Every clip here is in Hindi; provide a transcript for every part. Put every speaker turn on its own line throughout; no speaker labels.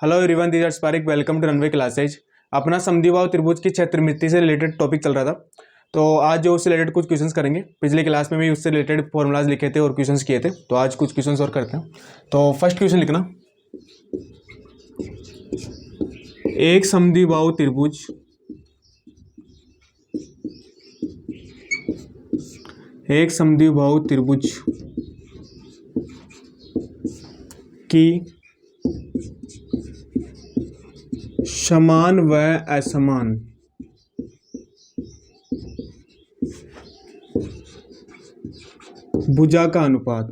Hello everyone, this is Parik. Welcome to Runway Classes. अपना समद्विबाहु त्रिभुज की क्षेत्रमिति से रिलेटेड टॉपिक चल रहा था, तो आज जो उससे रिलेटेड कुछ क्वेश्चंस करेंगे। पिछले क्लास में भी उससे रिलेटेड फॉर्मूलाज लिखे थे और क्वेश्चंस किए थे, तो आज कुछ क्वेश्चंस और करते हैं। तो फर्स्ट क्वेश्चन लिखना, एक समद्विबाहु त्रिभुज की समान व असमान भुजा का अनुपात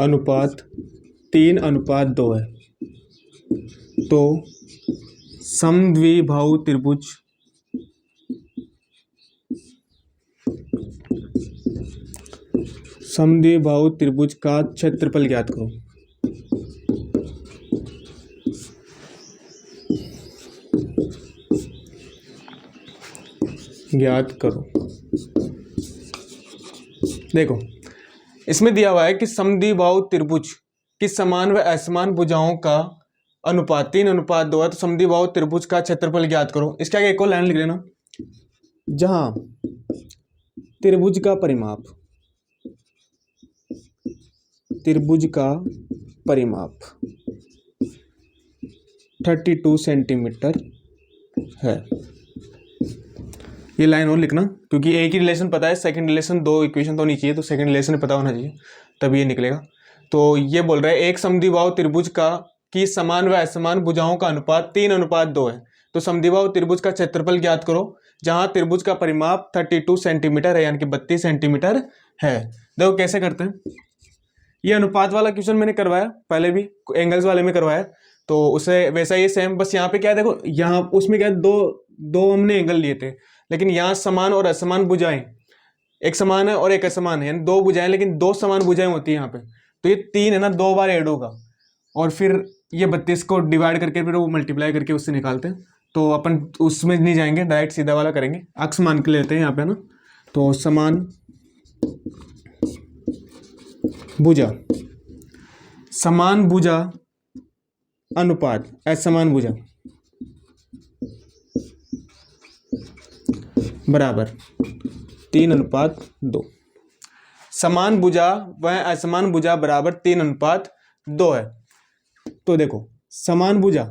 अनुपात 3:2 है। तो समद्विबाहु त्रिभुज का क्षेत्रफल ज्ञात करो। देखो, इसमें दिया हुआ है कि समद्विबाहु त्रिभुज की समान व असमान भुजाओं का अनुपात 3:2 है। तो समद्विबाहु त्रिभुज का क्षेत्रफल ज्ञात करो। इसके आगे एक और लाइन लिख लेना, जहां त्रिभुज का परिमाप 32 सेंटीमीटर है। ये लाइन और लिखना, क्योंकि एक ही रिलेशन पता है, सेकंड रिलेशन दो इक्वेशन तो नहीं चाहिए, तो सेकंड रिलेशन पता होना चाहिए तभी ये निकलेगा। तो ये बोल रहा है एक समद्विबाहु त्रिभुज की समान व असमान भुजाओं का अनुपात 3:2 है। तो समद्विबाहु त्रिभुज का क्षेत्रफल ज्ञात करो, जहां त्रिभुज का परिमाप 32 सेंटीमीटर है, यानी कि 32 सेंटीमीटर है। देखो कैसे करते हैं। ये अनुपात वाला क्वेश्चन मैंने करवाया पहले भी, एंगल्स वाले में करवाया, तो उसे वैसा ही सेम, बस यहाँ पे क्या है, देखो यहाँ उसमें क्या है, दो हमने एंगल लिए थे, लेकिन यहाँ समान और असमान भुजाएं, एक समान है और एक असमान है, यानी दो भुजाएं, लेकिन दो समान भुजाएं होती है यहाँ पे। तो ये 3 है ना, 2 बार ऐड होगा, और फिर ये 32 को डिवाइड करके फिर वो मल्टीप्लाई करके उससे निकालते हैं। तो अपन उसमें नहीं जाएंगे, डायरेक्ट सीधा वाला करेंगे। अक्स मान के लेते हैं यहाँ पे ना, तो समान भुजा अनुपात असमान भुजा बराबर 3:2। समान भुजा व असमान भुजा बराबर 3:2 है। तो देखो समान भुजा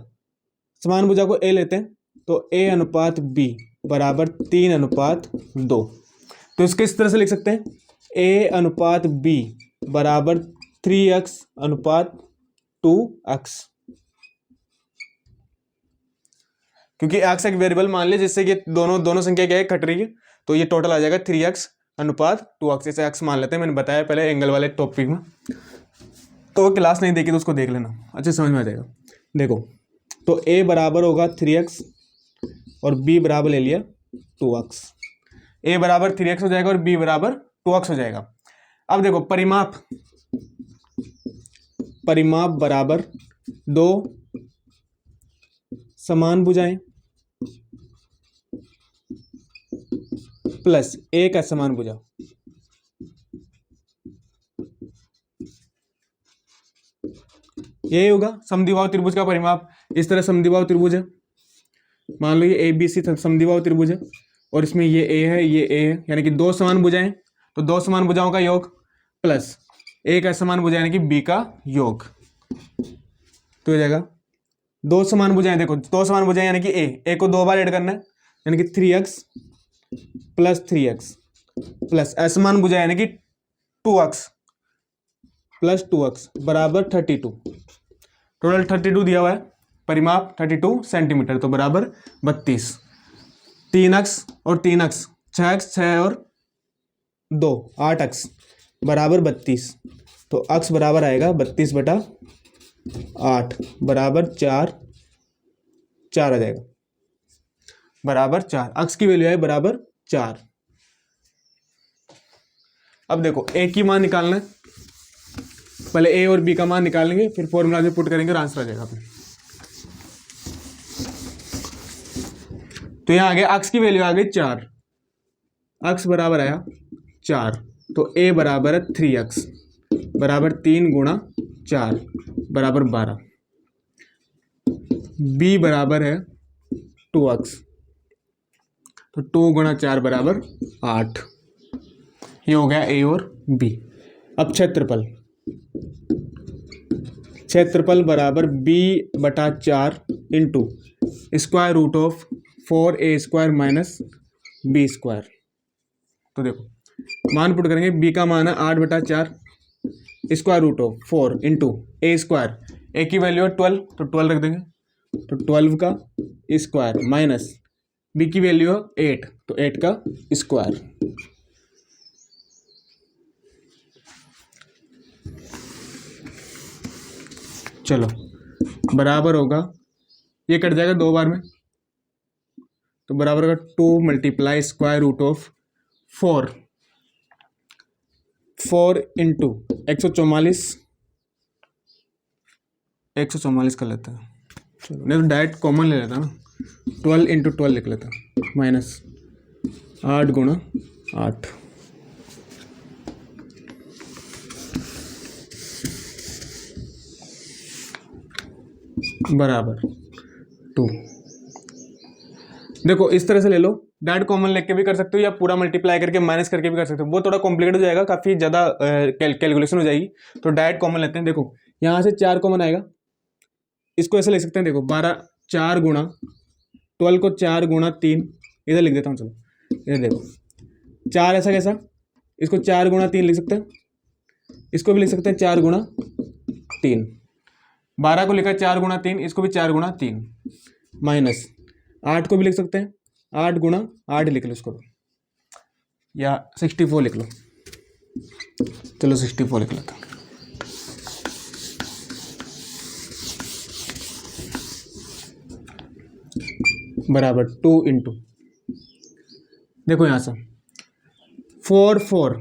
को ए लेते हैं, तो A/B बराबर 3:2। तो इसके इस तरह से लिख सकते हैं, A/B बराबर 3x/2x, क्योंकि x एक वेरिएबल मान लिया, जिससे कि दोनों संख्या क्या है, कट रही है, तो ये टोटल आ जाएगा 3x/2x। ऐसे x मान लेते हैं, मैंने बताया पहले एंगल वाले टॉपिक में, तो वो क्लास नहीं देखी तो उसको देख लेना, अच्छे समझ में आ जाएगा। देखो, तो a बराबर होगा 3x और b बराबर ले लिया 2x। a बराबर 3x हो जाएगा और b बराबर 2x हो जाएगा। अब देखो परिमाप बराबर 2 समान भुजाएं प्लस 1 असमान भुजा। यही होगा समद्विबाहु त्रिभुज का परिमाप। इस तरह समद्विबाहु त्रिभुज है, मान लो ये ABC समद्विबाहु त्रिभुज है, और इसमें ये A है, ये A है, यानी कि 2 समान भुजाएं, तो 2 समान भुजाओं का योग प्लस 1 असमान भुजा यानी कि B का योग, तो हो जाएगा 2 समान भुजाएं। देखो 2 समान भुजाएं यानी कि A को 2 बार ऐड करना है, यानी कि 3x प्लस 3x प्लस असमान भुजा यानी कि 2x प्लस 2x बराबर 32। टोटल 32 दिया हुआ है, परिमाप 32 सेंटीमीटर, तो बराबर 32। 3x और 3x 6x 6 और 2 8x बराबर 32। तो x बराबर आएगा 32/8 बराबर 4 आ जाएगा, बराबर 4। x की वैल्यू है बराबर 4। अब देखो a की मान निकालना है, पहले a और b का मान निकालेंगे, फिर फॉर्मूला में पुट करेंगे और आंसर आ जाएगा अपने। तो यहाँ आ गया x की वैल्यू आ गई 4, x बराबर आया 4, तो a बराबर है 3x बराबर 3 गुणा 4 बराबर 12। b बराबर है 2x, तो 2 गुणा 4 बराबर 8। ये हो गया a और b। अब क्षेत्रफल बराबर b बटा 4 into square root of 4a² minus B square. तो देखो मान पुट करेंगे, b का मान है 8 बटा 4 square root of 4 into A square, A की वैल्यू है 12 तो 12 रख देंगे, तो 12 का स्क्वायर माइनस बी की वैल्यू है 8 तो 8 का स्क्वायर। चलो बराबर होगा, ये कट जाएगा 2 बार में, तो बराबर होगा 2 multiply square root of 4 into 144 कर लेता है। चलो नहीं तो डायरेक्ट कॉमन ले लेता ना, 12 इंटू 12 लिख लेता माइनस 8 गुणा 8। बराबर 2। देखो इस तरह से ले लो, डायरेक्ट कॉमन लेके भी कर सकते हो या पूरा मल्टीप्लाई करके माइनस करके भी कर सकते हो, वो थोड़ा कॉम्प्लिकेट हो जाएगा, काफ़ी ज़्यादा कैलकुलेशन हो जाएगी, तो डायरेक्ट कॉमन लेते हैं। देखो यहाँ से 4 कॉमन आएगा, इसको ऐसे लिख सकते हैं, देखो 12 4 गुणा 12 को 4 गुणा 3 इधर लिख देता हूँ। चलो इधर देखो 4 ऐसा कैसा, इसको 4 गुणा 3 लिख सकते हैं, इसको भी लिख सकते हैं 4 गुणा 3। 12 को लिखा 4 गुणा 3, इसको भी 4 गुणा 3 माइनस 8 को भी लिख सकते हैं 8 गुणा 8 लिख लो इसको, या 64 लिख लो। चलो 64 लिख लेता हूँ। बराबर 2 इंटू, देखो यहाँ से 4 4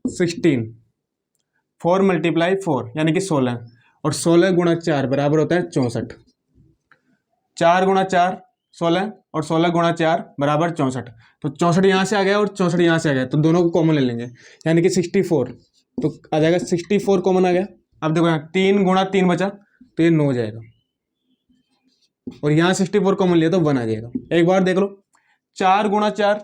16, 4 मल्टीप्लाई 4 यानी कि 16, और 16 गुणा 4 बराबर होता है 64। 4 गुणा 4 16 और 16 गुणा 4 बराबर 64, तो 64 यहाँ से आ गया और 64 यहाँ से आ गया, तो दोनों को कॉमन ले लेंगे यानी कि 64, तो आ जाएगा 64 कॉमन आ गया। अब देखो यहाँ 3 गुणा 3 बचा, तो ये 9 हो जाएगा, और यहाँ 64 कॉमन लिया तो 1 आ जाएगा। एक बार देख लो, 4 गुणा 4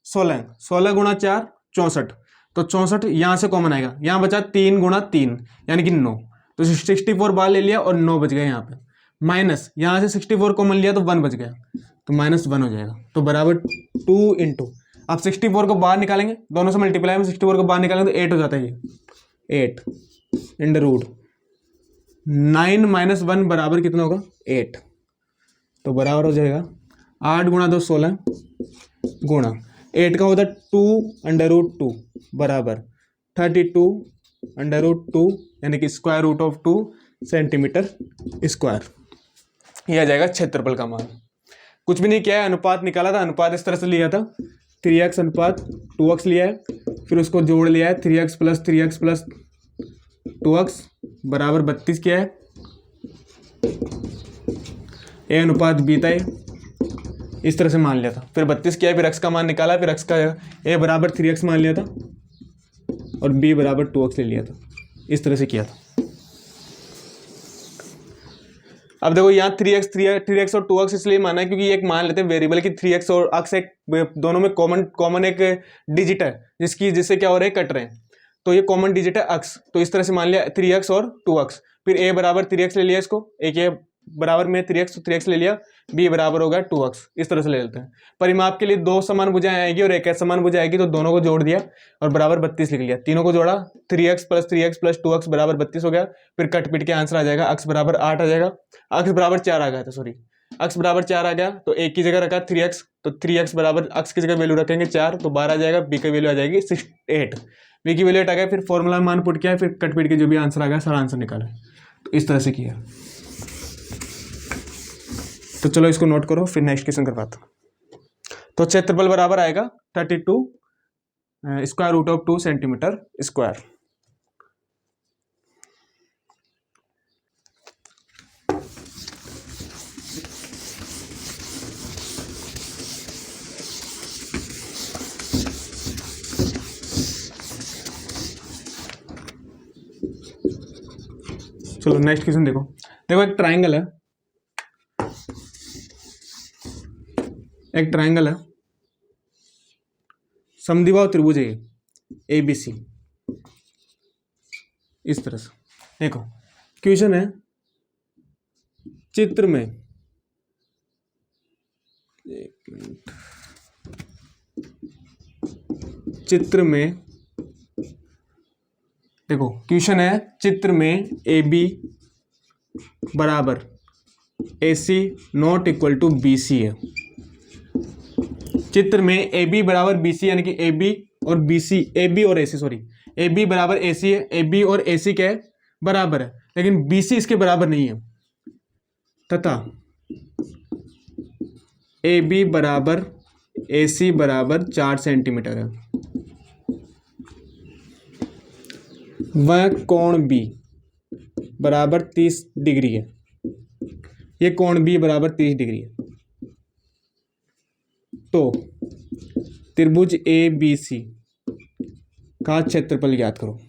16, 16 गुणा 4 64, तो 64 यहाँ से कॉमन आएगा, यहाँ बचा 3 गुणा 3 यानी कि 9, तो 64 बाहर ले लिया और 9 बच गए यहाँ पे, माइनस यहाँ से 64 कॉमन लिया तो 1 बच गया, तो -1 हो जाएगा। तो बराबर 2 इंटू, आप 64 को बाहर निकालेंगे, दोनों से मल्टीप्लाई में 64 को बाहर निकालेंगे तो 8 हो जाता है, ये 8 इन द रूट 9 - 1 बराबर कितना होगा 8, तो बराबर हो जाएगा 8 गुणा 2 16 गुणा 8 का होता है 2√2 बराबर 32√2 यानी कि square root of 2 centimetre square. यह आ जाएगा क्षेत्रफल का मान। कुछ भी नहीं किया है, अनुपात निकाला था, अनुपात इस तरह से लिया था 3x अनुपात 2x लिया है, फिर उसको जोड़ लिया है 3x + 2x बराबर 32 किया है, ए अनुपात बी था, इस तरह से मान लिया था, फिर 32 किया है, फिर x का मान निकाला, फिर x का a बराबर 3x मान लिया था और b बराबर 2x ले लिया था, इस तरह से किया था। अब देखो यहाँ 3x और 2x इसलिए माना है क्योंकि एक मान लेते हैं वेरिएबल की 3x और x एक दोनों में कॉमन एक डिजिट है जिससे क्या हो रहा है कट रहे हैं, तो ये कॉमन डिजिट है x, तो इस तरह से मान लिया 3x और 2x, फिर a बराबर 3x ले लिया, इसको एक ये बराबर में 3x ले लिया, b बराबर होगा 2x, इस तरह से ले लेते हैं। परिमाप के लिए दो समान भुजाएं आएगी और एक असमान भुजा आएगी, तो दोनों को जोड़ दिया और बराबर 32 लिख लिया, तीनों को जोड़ा 3x + 2x बराबर 32 हो गया, फिर कट पिट के आंसर आ जाएगा x बराबर 8 आ जाएगा, x बराबर 4 आ गया था, सॉरी x बराबर 4 आ गया, तो एक की जगह रखा 3x, तो 3x बराबर x की जगह वैल्यू रखेंगे 4 तो 12 आ जाएगा, b की वैल्यू आ जाएगी 8, b की वैल्यू 8 आ गया, फिर फॉर्मूला मान पुट किया, फिर कट पिट के जो भी आंसर आ गया सारा आंसर निकाला, तो इस तरह से किया। तो चलो इसको नोट करो, फिर नेक्स्ट क्वेश्चन करवाता हूँ। तो क्षेत्रफल बराबर आएगा 32 square root of 2 centimetre square. चलो नेक्स्ट क्वेश्चन देखो। देखो एक ट्राइंगल है, एक ट्राइंगल है, समद्विबाहु त्रिभुज है ए बी सी, इस तरह से। देखो क्वेश्चन है, चित्र में, एक मिनट, चित्र में, देखो क्वेश्चन है, चित्र में ए बी बराबर A C not equal to B C है। चित्र में ए बी बराबर बी सी, यानी कि ए बी और बी सी, ए बी और ए सी, सॉरी, ए बी बराबर ए सी है, ए बी और ए सी क्या है, बराबर है, लेकिन बी सी इसके बराबर नहीं है, तथा ए बी बराबर ए सी बराबर 4 सेंटीमीटर है। वह कोण बी बराबर 30 डिग्री है, ये कोण बी बराबर 30 डिग्री है। तो त्रिभुज ए बी सी का क्षेत्रफल ज्ञात करो।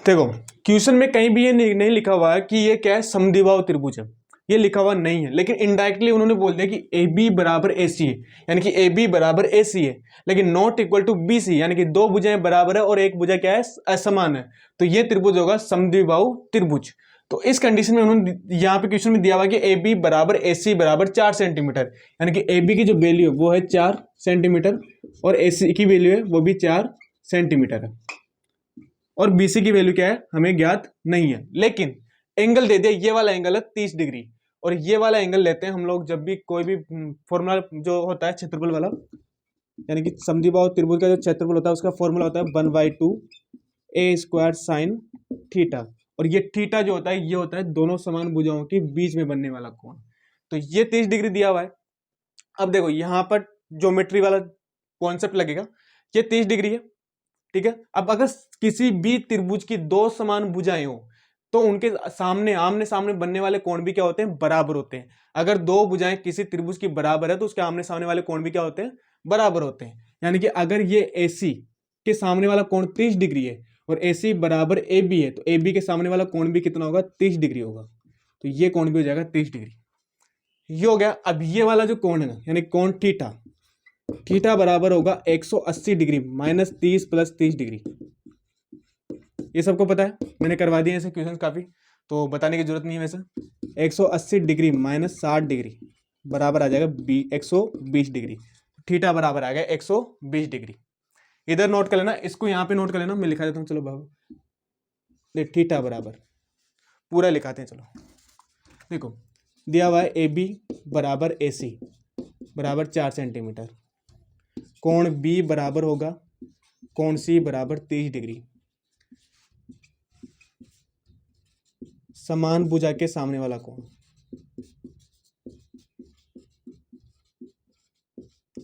देखो क्वेश्चन में कहीं भी ये नहीं लिखा हुआ है कि ये क्या है, समद्विबाहु त्रिभुज है, ये लिखा हुआ नहीं है, लेकिन इनडायरेक्टली उन्होंने बोल दिया कि ए बी बराबर ए सी है, यानी कि ए बी बराबर ए सी है, लेकिन not equal to B C, यानी कि दो भुजाएं बराबर है और एक भुजा क्या है, असमान है, तो ये त्रिभुज होगा समद्विबाहु त्रिभुज। तो इस कंडीशन में उन्होंने यहाँ पे क्वेश्चन में दिया हुआ कि ए बी बराबर ए सी बराबर 4 सेंटीमीटर, यानी कि ए बी की जो वैल्यू है वो है 4 सेंटीमीटर और ए सी की वैल्यू है वो भी 4 सेंटीमीटर है, और बी सी की वैल्यू क्या है हमें ज्ञात नहीं है। लेकिन एंगल दे दिया, ये वाला एंगल है 30 डिग्री, और ये वाला एंगल लेते हैं हम लोग जब भी कोई भी फॉर्मूला जो होता है क्षेत्रफल वाला, यानी कि समद्विबाहु त्रिभुज का जो क्षेत्रफल होता है उसका फॉर्मूला होता है 1/2 ए स्क्वायर साइन थीटा, और ये थीटा जो होता है ये होता है दोनों समान भुजाओं के बीच में बनने वाला कोण। तो ये 30 डिग्री दिया हुआ है। अब देखो यहाँ पर ज्योमेट्री वाला कॉन्सेप्ट लगेगा, ये 30 डिग्री है, ठीक है। अब अगर किसी भी त्रिभुज की दो समान भुजाएं हो तो उनके सामने आमने सामने बनने वाले कोण भी क्या होते हैं, बराबर होते हैं। अगर दो भुजाएं किसी त्रिभुज की बराबर है तो उसके आमने सामने वाले कोण भी क्या होते हैं, बराबर होते हैं। यानी कि अगर ये AC के सामने वाला कोण 30 डिग्री है और AC बराबर AB है, तो AB के सामने वाला कोण भी कितना होगा, 30 डिग्री होगा, तो ये कोण भी हो जाएगा 30 डिग्री। ये हो गया। अब ये वाला जो कोण है ना, यानी कोण थीटा, थीटा बराबर होगा 180 डिग्री माइनस 30 प्लस 30 डिग्री। ये सबको पता है, मैंने करवा दिए ऐसे क्वेश्चन काफी, तो बताने की जरूरत नहीं है। वैसे 180 डिग्री माइनस 60 डिग्री बराबर आ जाएगा 120 डिग्री। थीटा बराबर आ गया 120 डिग्री। इधर नोट कर लेना, इसको यहाँ पे नोट कर लेना, मैं लिखा देता हूँ। चलो बाबू, थीटा बराबर पूरा लिखाते हैं। चलो देखो दिया हुआ है ए बी बराबर ए सी बराबर 4 सेंटीमीटर, कोण बी बराबर होगा कोण सी बराबर 30 डिग्री, समान भुजा के सामने वाला कोण,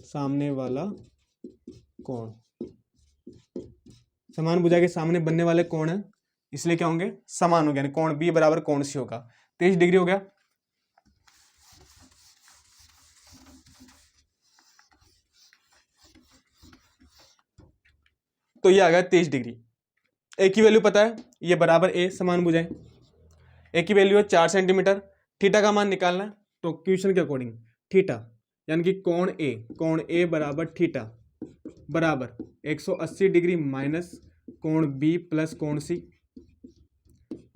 सामने वाला कोण, समान भुजा के सामने बनने वाले कोण है, इसलिए क्या होंगे, समान हो गया, कोण बी बराबर कोण सी होगा 30 डिग्री हो गया। तो ये आ गया 30 डिग्री। ए की वैल्यू पता है, ये बराबर ए, समान भुजाएं, ए की वैल्यू है 4 सेंटीमीटर। थीटा का मान निकालना है, तो क्वेश्चन के अकॉर्डिंग थीटा यानी कि कोण ए बराबर थीटा बराबर 180 डिग्री माइनस कोण बी प्लस कोण सी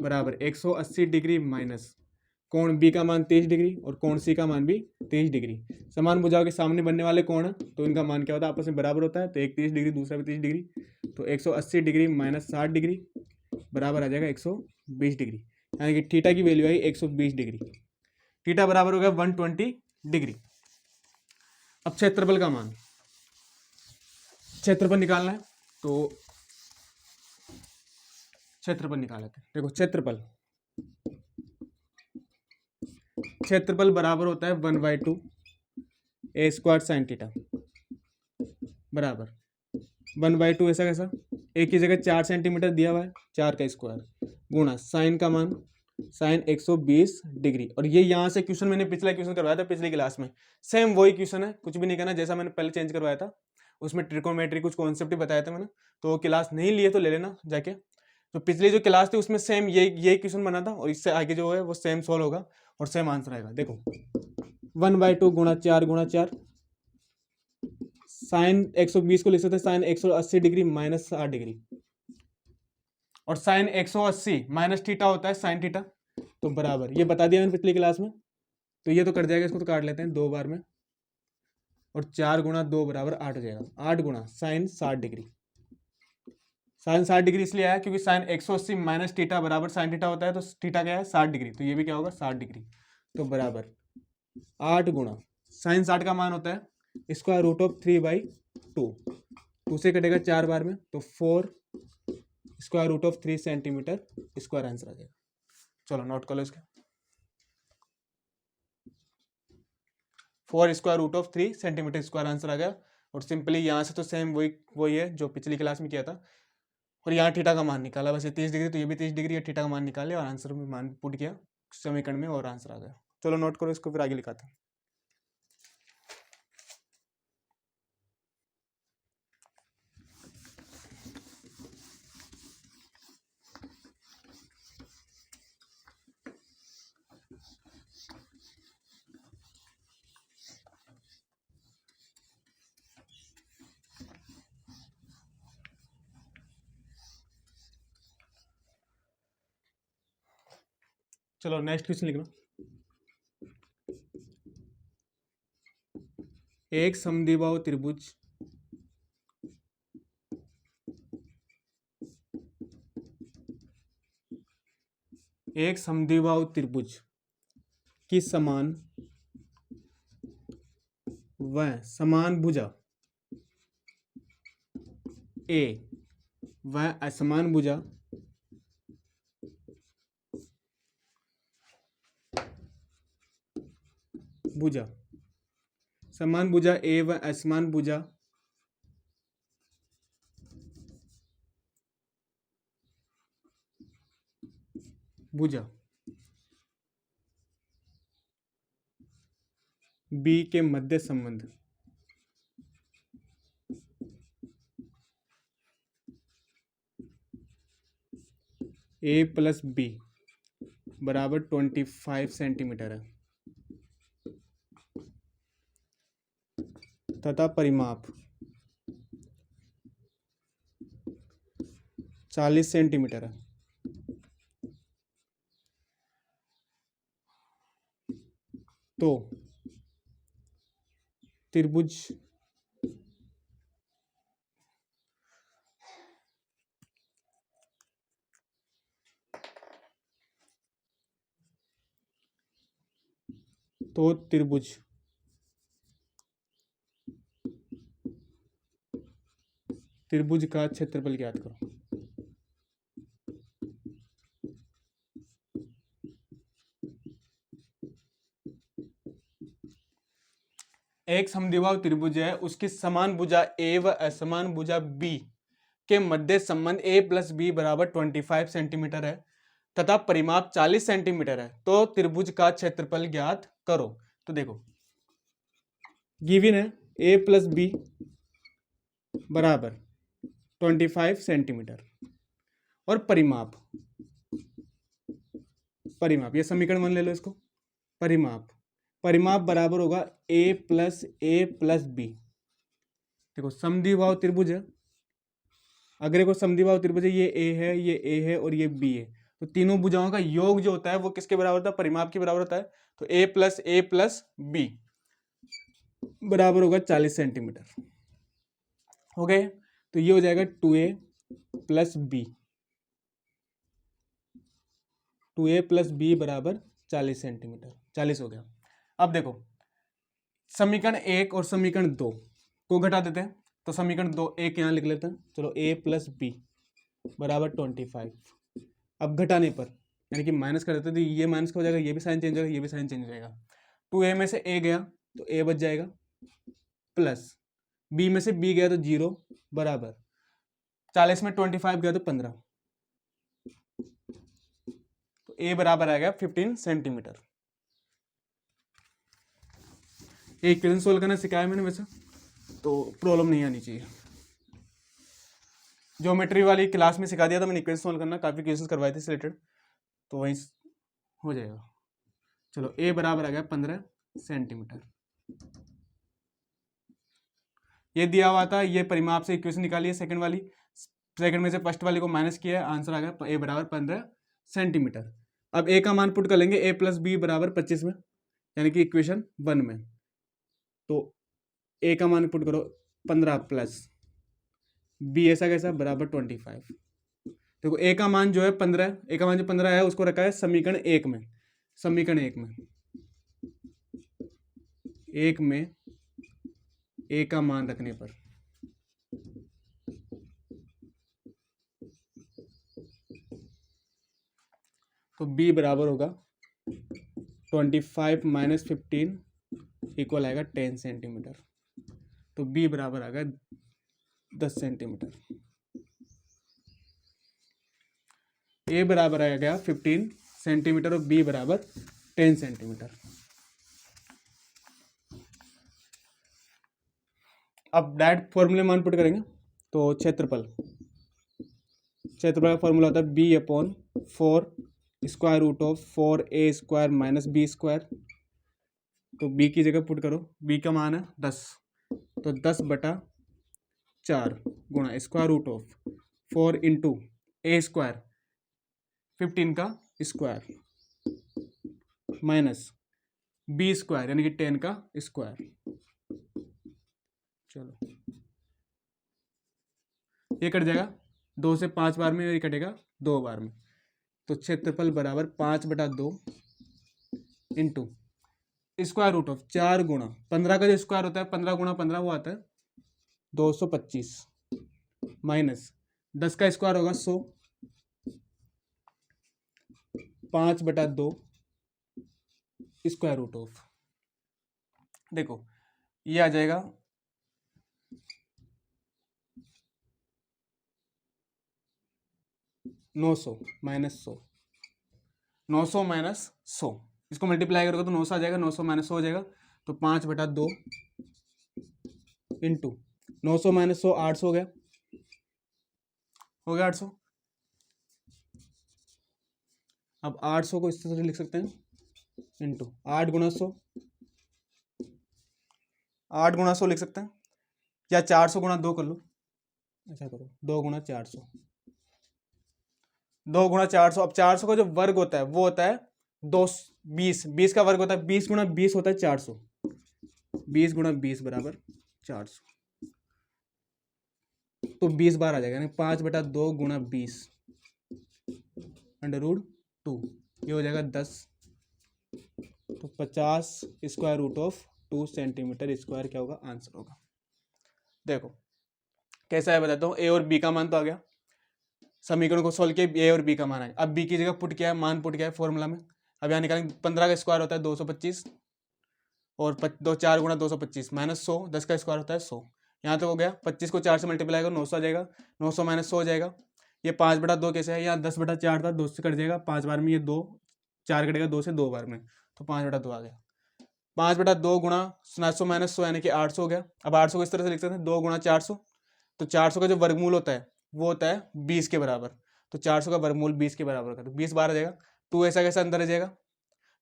बराबर 180 डिग्री माइनस कोण बी का मान 30 डिग्री और कोण सी का मान भी 30 डिग्री। समान भुजाओं के सामने बनने वाले कोण है तो इनका मान क्या होता है, आपस में बराबर होता है, तो एक 30 डिग्री दूसरा भी 30 डिग्री, तो 180 डिग्री माइनस 60 डिग्री बराबर आ जाएगा 120 डिग्री, यानी कि थीटा की वैल्यू आई 120 डिग्री। थीटा बराबर हो गया 120 डिग्री। अब क्षेत्रफल का मान, क्षेत्रफल निकालना है, तो क्षेत्रफल निकाल लेते हैं। देखो क्षेत्रफल बराबर होता है 1/2 ए स्क्वायर साइन थीटा बराबर 1/2, ऐसा कैसा, ए की जगह 4 सेंटीमीटर दिया हुआ है, 4 का स्क्वायर गुणा साइन का मान साइन 120 डिग्री। और ये यहाँ से क्वेश्चन मैंने पिछला क्वेश्चन करवाया था पिछली क्लास में, सेम वही क्वेश्चन है, कुछ भी नहीं करना, जैसा मैंने पहले चेंज करवाया था। उसमें ट्रिकोमेट्री कुछ कॉन्सेप्ट ही बताया था मैंने, तो क्लास नहीं लिए तो ले लेना जाके। तो पिछली जो क्लास थी उसमें सेम ये क्वेश्चन बना था, और इससे आगे जो है वो सेम सॉल्व होगा और सेम आंसर आएगा। देखो 1/2 गुणा 4 गुणा 4, साइन 120 को लिख सकते हैं साइन 180 डिग्री माइनस 60 डिग्री, और साइन 180 माइनस थीटा होता है साइन थीटा, तो बराबर, ये बता दिया मैंने पिछली क्लास में, तो ये तो कट जाएगा, इसको तो काट लेते हैं 2 बार में, और 4 गुणा 2 बराबर 8 हो जाएगा। 8 गुणा साइन 60 डिग्री, साइन 60 डिग्री इसलिए आया क्योंकि साइन 180 माइनस थीटा बराबर साइन थीटा होता है, तो थीटा क्या है 60 डिग्री, तो ये भी क्या होगा 60 डिग्री, तो बराबर 8 गुणा साइन 60 का मान होता है स्क्वायर रूट ऑफ 3/2, 2 से कटेगा 4 बार में, तो 4 square root of 3 centimetre square answer आ जाएगा। चलो नोट कर लो इसका, 4 square root of 3 centimetre square answer आ गया। और सिंपली यहाँ से तो सेम वही है जो पिछली क्लास में किया था, और यहाँ थीटा का मान निकाला, वैसे 30 डिग्री, तो ये भी 30 डिग्री है, थीटा का मान निकाले और आंसर में मान पुट किया समीकरण में और आंसर आ गया। चलो नोट करो इसको, फिर आगे लिखाते हैं। चलो नेक्स्ट क्वेश्चन लिखना। एक समद्विबाहु त्रिभुज की समान व समान भुजा ए व असमान भुजा समान भुजा ए व असमान भुजा बी के मध्य संबंध ए प्लस बी बराबर 25 सेंटीमीटर है, तथा परिमाप 40 सेंटीमीटर है, तो त्रिभुज त्रिभुज का क्षेत्रफल ज्ञात करो। एक समद्विबाहु त्रिभुज है, उसकी समान भुजा ए व असमान भुजा बी के मध्य संबंध a प्लस बी बराबर 25 सेंटीमीटर है, तथा परिमाप 40 सेंटीमीटर है, तो त्रिभुज का क्षेत्रफल ज्ञात करो। तो देखो गिवन है a प्लस बी बराबर 25 सेंटीमीटर, और परिमाप ये समीकरण मान ले लो इसको, परिमाप बराबर होगा a प्लस बी। देखो समद्विबाहु त्रिभुज है, अगर को समद्विबाहु त्रिभुज है, ये a है और ये b है, तो तीनों भुजाओं का योग जो होता है वो किसके बराबर होता है, परिमाप के बराबर होता है। तो a प्लस बी बराबर होगा 40 सेंटीमीटर। हो गए, तो ये हो जाएगा 2a प्लस बी बराबर 40 सेंटीमीटर, 40 हो गया। अब देखो समीकरण 1 और समीकरण 2 को घटा देते हैं, तो समीकरण 2 एक यहाँ लिख लेते हैं। चलो a प्लस बी बराबर 25, अब घटाने पर यानी कि माइनस कर देते हैं, तो ये माइनस हो जाएगा, ये भी साइन चेंज हो जाएगा, ये भी साइन चेंज हो जाएगा। 2a में से a गया तो a बच जाएगा, प्लस b में से b गया तो 0 बराबर 40 में 25 गया तो 15, तो ए बराबर आएगा 15 सेंटीमीटर। ये इक्वेशन सोल्व करना सिखाया मैंने वैसे, तो प्रॉब्लम नहीं आनी चाहिए। ज्योमेट्री वाली क्लास में सिखा दिया था मैंने इक्वेशन सोल्व करना, काफ़ी क्वेश्चन करवाए थे रिलेटेड, तो वहीं हो जाएगा। चलो ए बराबर आ गया 15 सेंटीमीटर। ये दिया हुआ था, ये परिमाप से इक्वेशन निकाली है सेकंड वाली, सेकंड में से फर्स्ट वाली को माइनस किया है, आंसर आ गया ए बराबर 15 सेंटीमीटर। अब ए का मान पुट कर लेंगे, ए प्लस बी बराबर 25 में, यानी कि इक्वेशन 1 में। तो ए का मान पुट करो 15 प्लस बी ऐसा कैसा बराबर 25। देखो ए का मान जो है 15, ए का मान जो 15 है उसको रखा है समीकरण 1 में, समीकरण 1 में ए का मान रखने पर तो बी बराबर होगा 25 माइनस 15 इक्वल आएगा 10 सेंटीमीटर। तो बी बराबर आ गया 10 सेंटीमीटर। ए बराबर आ गया 15 सेंटीमीटर और बी बराबर 10 सेंटीमीटर। अब डायरेक्ट फॉर्मूले मान पुट करेंगे, तो क्षेत्रफल का फॉर्मूला होता है B upon 4 square root of 4a square minus B square. तो b की जगह पुट करो, b का मान है 10, तो 10/4 गुणा square root of 4 into a square 15 का स्क्वायर माइनस b स्क्वायर यानी कि 10 का स्क्वायर। चलो ये कट जाएगा, 2 से 5 बार में, ये कटेगा 2 बार में। तो क्षेत्रफल बराबर 5/2 इंटू स्क्वायर रूट ऑफ 4 गुणा 15 का जो स्क्वायर होता है 15 गुणा 15 वो आता है 225 माइनस 10 का स्क्वायर होगा 100, 5/2 स्क्वायर रूट ऑफ, देखो ये आ जाएगा 900 माइनस 100, 900 माइनस 100, इसको मल्टीप्लाई करोगे तो 900 आ जाएगा, 900 माइनस 100 हो जाएगा, तो 5/2 इंटू 900 माइनस 100 800 हो गया, 800। अब 800 को इस तरह से लिख सकते हैं इंटू 8 गुणा 100, 8 गुणा 100 लिख सकते हैं, या 400 गुणा 2 कर लो, ऐसा करो 2 गुणा 400, 2 गुणा 400। अब 400 का जो वर्ग होता है वो होता है 20, 20 का वर्ग होता है 20 गुणा 20 होता है 400, 20 गुणा 20 बराबर 400, तो 20 बार आ जाएगा, यानी 5/2 गुणा 20 √2, ये हो जाएगा 10, तो 50 square root of 2 centimetre square क्या होगा, आंसर होगा। देखो कैसा है बताता हूँ, ए और बी का मान तो आ गया, समीकरण को सोल्व किया, ए और बी का मान आया। अब बी की जगह पुट किया है, मान पुट किया है फॉर्मूला में। अब यहाँ निकालेंगे, 15 का स्क्वायर होता है 225 और 4 गुणा 225 माइनस 100, 10 का स्क्वायर होता है 100, यहाँ तक हो गया। 25 को 4 से मल्टीप्लाई करो 900 आ जाएगा, 900 माइनस 100 हो जाएगा। ये 5/2 कैसे है, यहाँ 10/4 था, 2 से कट जाएगा, 5 बार में ये 2, 4 कटेगा 2 से 2 बार में, तो 5/2 आ गया। 5/2 गुणा 900 माइनस 100 यानी कि 800 हो गया। अब 800 को इस तरह से लिख सकते हैं 2 गुणा 400, तो 400 का जो वर्गमूल होता है वो होता है 20 के बराबर, तो 400 का वर्गमूल 20 के बराबर का, तो 20 बार आ जाएगा। 2 ऐसा कैसा अंदर आ जाएगा,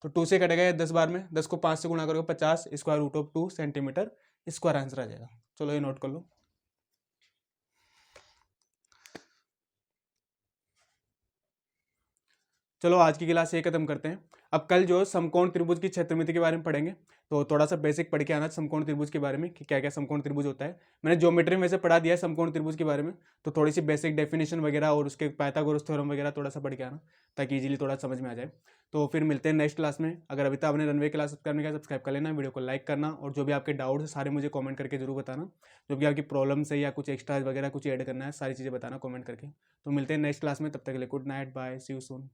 तो 2 से कटेगा 10 बार में, 10 को 5 से गुणा करोगे 50 square root of 2 centimetre square answer आ जाएगा। चलो ये नोट कर लो। चलो आज की क्लास ये खत्म करते हैं। अब कल जो समकोण त्रिभुज की क्षेत्रमिति के बारे में पढ़ेंगे, तो थोड़ा सा बेसिक पढ़ के आना समकोण त्रिभुज के बारे में कि क्या क्या समकोण त्रिभुज होता है। मैंने ज्योमेट्री में से पढ़ा दिया है समकोण त्रिभुज के बारे में, तो थोड़ी सी बेसिक डेफिनेशन वगैरह और उसके पाइथागोरस थ्योरम वगैरह थोड़ा सा पढ़ के आना, ताकि इजीली थोड़ा समझ में आ जाए। तो फिर मिलते हैं नेक्स्ट क्लास में। अगर अभी तक आपने रनवे क्लास सब्सक्राइब कर लेना, वीडियो को लाइक करना, और जो भी आपके डाउट्स है सारे मुझे कमेंट करके जरूर बताना। जो भी आपकी प्रॉब्लम्स है या कुछ एक्स्ट्रा वगैरह कुछ ऐड करना है, सारी चीज़ें बताना कमेंट करके। तो मिलते हैं नेक्स्ट क्लास में, तब तक के लिए good night, bye, see you soon.